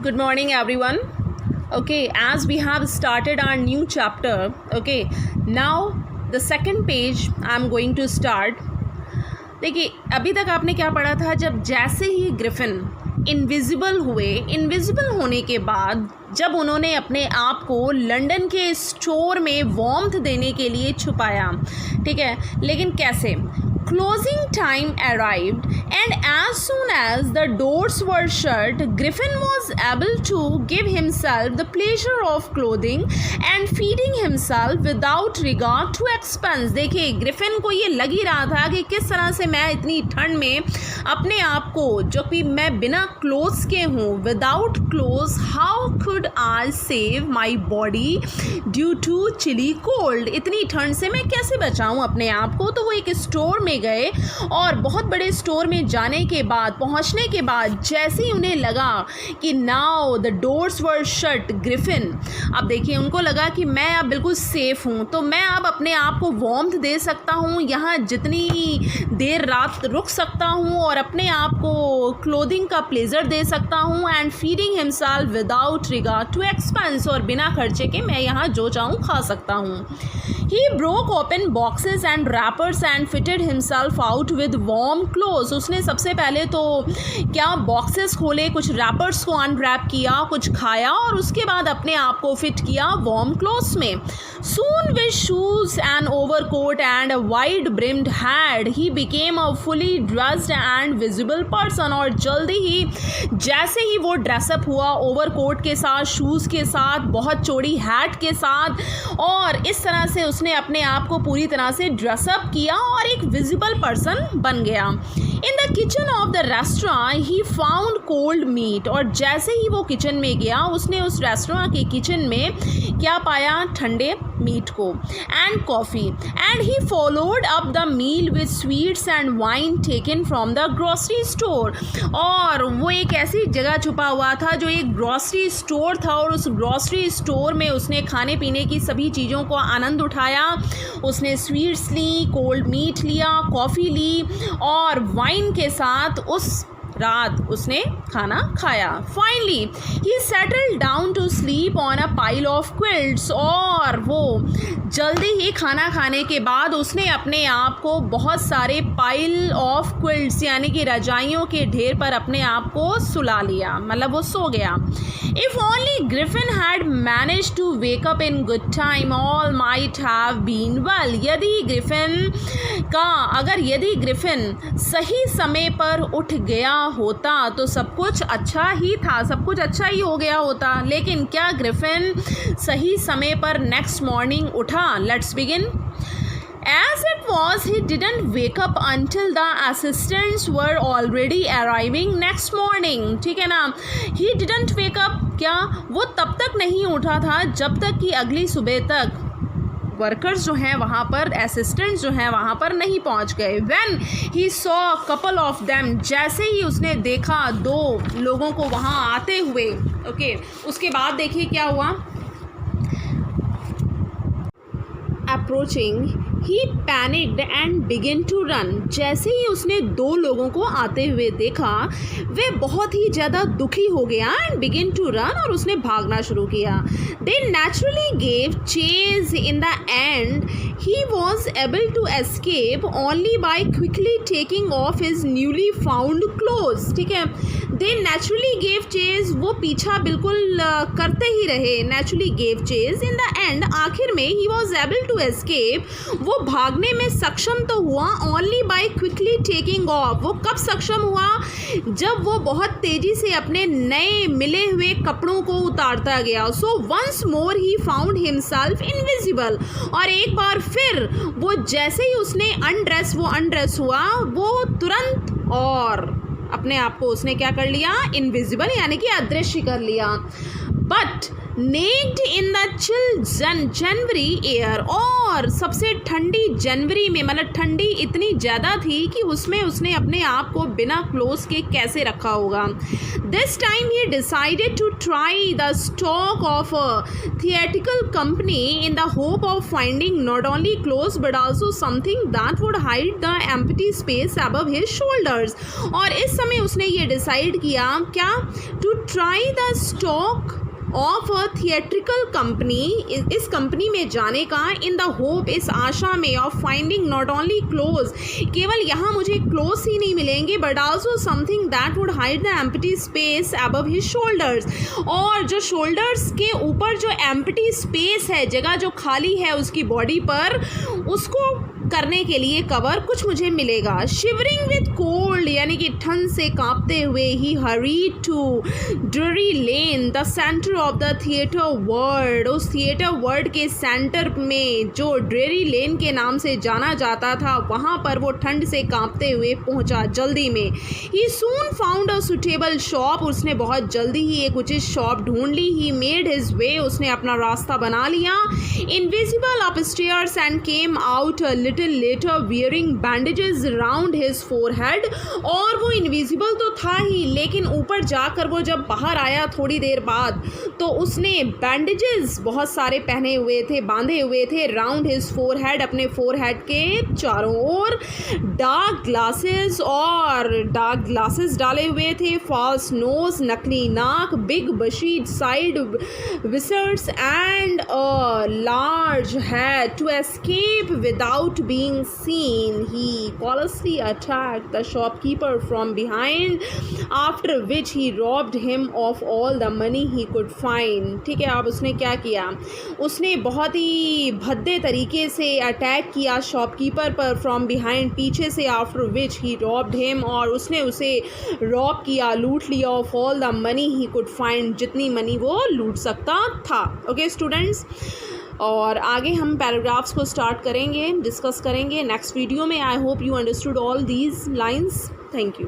Good morning, everyone. Okay, as we have started our new chapter, okay, now the second page I'm going to start. देखिए, अभी तक आपने क्या पढ़ा था? जब जैसे ही ग्रिफिन इनविजिबल हुए, इनविजिबल होने के बाद जब उन्होंने अपने आप को लंदन के स्टोर में वार्मथ देने के लिए छुपाया, ठीक है, लेकिन कैसे? Closing time arrived, and as soon as the doors were shut, Griffin was able to give himself the pleasure of clothing and feeding himself without regard to expense. देखिए, ग्रिफिन को ये लग ही रहा था कि किस तरह से मैं इतनी ठंड में अपने आप को, जो कि मैं बिना क्लोथ्स के हूँ, without clothes, how could I save my body due to chilly cold. इतनी ठंड से मैं कैसे बचाऊँ अपने आप को? तो वो एक स्टोर में गए और बहुत बड़े स्टोर में जाने के बाद, पहुंचने के बाद, जैसे ही उन्हें लगा कि now the doors were shut, Griffin, अब देखिए उनको लगा कि मैं अब बिल्कुल सेफ हूँ, तो मैं अब अपने आप को वार्मथ दे सकता हूँ, यहाँ जितनी देर रात रुक सकता हूँ और अपने आप को क्लोथिंग का प्लेजर दे सकता हूँ, and feeding himself without regard to expense, और बिना खर्चे के मैं यहाँ जो चाहूँ खा सकता हूँ. He broke open boxes and wrappers and fitted himself out with warm clothes. उसने सबसे पहले तो क्या बॉक्सेस खोले, कुछ रैपर्स को अनरैप किया, कुछ खाया और उसके बाद अपने आप को फिट किया वार्म क्लोथ्स में. Soon with shoes and overcoat and a wide brimmed hat, he became a fully dressed and visible person. और जल्दी ही जैसे ही वो ड्रेसअप हुआ, ओवरकोट के साथ, शूज़ के साथ, बहुत चौड़ी हैट के साथ, और इस तरह से उसने अपने आप को पूरी तरह से ड्रेसअप किया और एक विजिबल पर्सन बन गया. In the kitchen of the restaurant he found cold meat, और जैसे ही वो किचन में गया उसने उस रेस्टोरेंट के किचन में क्या पाया? ठंडे मीट को and coffee. And he followed up the meal with sweets and wine taken from the grocery store. और वो एक ऐसी जगह छुपा हुआ था जो एक ग्रॉसरी स्टोर था, और उस ग्रॉसरी स्टोर में उसने खाने पीने की सभी चीज़ों को आनंद उठाया. उसने स्वीट्स ली, कोल्ड मीट लिया, कॉफ़ी ली और वाइन के साथ उस रात उसने खाना खाया. Finally he settled down to sleep on a pile of quilts. और वो जल्दी ही खाना खाने के बाद उसने अपने आप को बहुत सारे पाइल ऑफ क्विल्ट्स यानी कि रजाइयों के ढेर पर अपने आप को सुला लिया, मतलब वो सो गया. If only Griffin had manage to wake up in good time all might have been well. यदि ग्रिफिन सही समय पर उठ गया होता तो सब कुछ अच्छा ही था, सब कुछ अच्छा ही हो गया होता. लेकिन क्या ग्रिफिन सही समय पर नेक्स्ट मॉर्निंग उठा? Let's begin. As it was, he didn't wake up until the assistants were already arriving next morning. ठीक है ना? He didn't wake up, क्या वो तब तक नहीं उठा था जब तक कि अगली सुबह तक वर्कर्स जो हैं वहाँ पर, असिस्टेंट्स जो हैं वहाँ पर नहीं पहुँच गए. When he saw a couple of them, जैसे ही उसने देखा दो लोगों को वहाँ आते हुए, ओके, उसके बाद देखिए क्या हुआ. Approaching, he panicked and began to run. जैसे ही उसने दो लोगों को आते हुए देखा, वे बहुत ही ज़्यादा दुखी हो गया and began to run, और उसने भागना शुरू किया. They naturally gave chase. In the end, he was able to escape only by quickly taking off his newly found clothes. ठीक है? They naturally gave chase. वो पीछा बिल्कुल करते ही रहे. Naturally gave chase. In the end, आखिर में he was able to escape. वो भागने में सक्षम तो हुआ, only by quickly taking off. वो कब सक्षम हुआ? जब वो बहुत तेज़ी से अपने नए मिले हुए कपड़ों को उतारता गया. So once more he found himself invisible. और एक बार फिर वो जैसे ही उसने अनड्रेस हुआ, वो तुरंत और अपने आप को उसने क्या कर लिया? इनविजिबल यानी कि अदृश्य कर लिया. But naked in the chill January air, और सबसे ठंडी जनवरी में, मतलब ठंडी इतनी ज़्यादा थी कि उसमें उसने अपने आप को बिना क्लोज के कैसे रखा होगा. This time he decided to try the stock of a theatrical company in the hope of finding not only clothes but also something that would hide the empty space above his shoulders. और इस समय उसने ये decide किया क्या, to try the stock of a theatrical company, इस company में जाने का, इन द होप, इस आशा में, of finding not only clothes, केवल यहाँ मुझे क्लोज ही नहीं मिलेंगे but also something that would hide the empty space above his shoulders, और जो शोल्डर्स के ऊपर जो एम्प्टी स्पेस है, जगह जो खाली है उसकी बॉडी पर, उसको करने के लिए कवर कुछ मुझे मिलेगा. शिवरिंग विद कोल्ड, यानी कि ठंड से कांपते हुए, he hurried to Drury Lane, the centre of the theatre world, उस थिएटर वर्ल्ड के सेंटर में जो ड्रेरी लेन के नाम से जाना जाता था, वहाँ पर वो ठंड से कांपते हुए पहुँचा जल्दी में. ही सून फाउंड अ सुटेबल शॉप, उसने बहुत जल्दी ही एक उचित शॉप ढूंढ ली. ही मेड हिज वे, उसने अपना रास्ता बना लिया. Invisible upstairs and came out later wearing bandages round his forehead, और वो इनविजिबल तो था ही, लेकिन ऊपर जाकर वो जब बाहर आया थोड़ी देर बाद, तो उसने बैंडेजेस बहुत सारे पहने हुए थे, बांधे हुए थे, राउंड हिज फोरहेड, अपने फोरहेड के चारों ओर. डार्क ग्लासेस, और डार्क ग्लासेस डाले हुए थे. फॉल्स नोज, नकली नाक. Big bushy side whiskers and a large head. To escape without being seen, he callously attacked the shopkeeper from behind, after which he robbed him of all the money he could find. ठीक है, अब उसने क्या किया, उसने बहुत ही भद्दे तरीके से अटैक किया शॉपकीपर पर फ्रॉम बिहाइंड, पीछे से. After which he robbed him, और उसने उसे रॉब किया, लूट लिया, of all the money he could find, जितनी मनी वो लूट सकता था. ओके स्टूडेंट्स, और आगे हम पैराग्राफ्स को स्टार्ट करेंगे, डिस्कस करेंगे नेक्स्ट वीडियो में. I hope you understood all these lines. Thank you.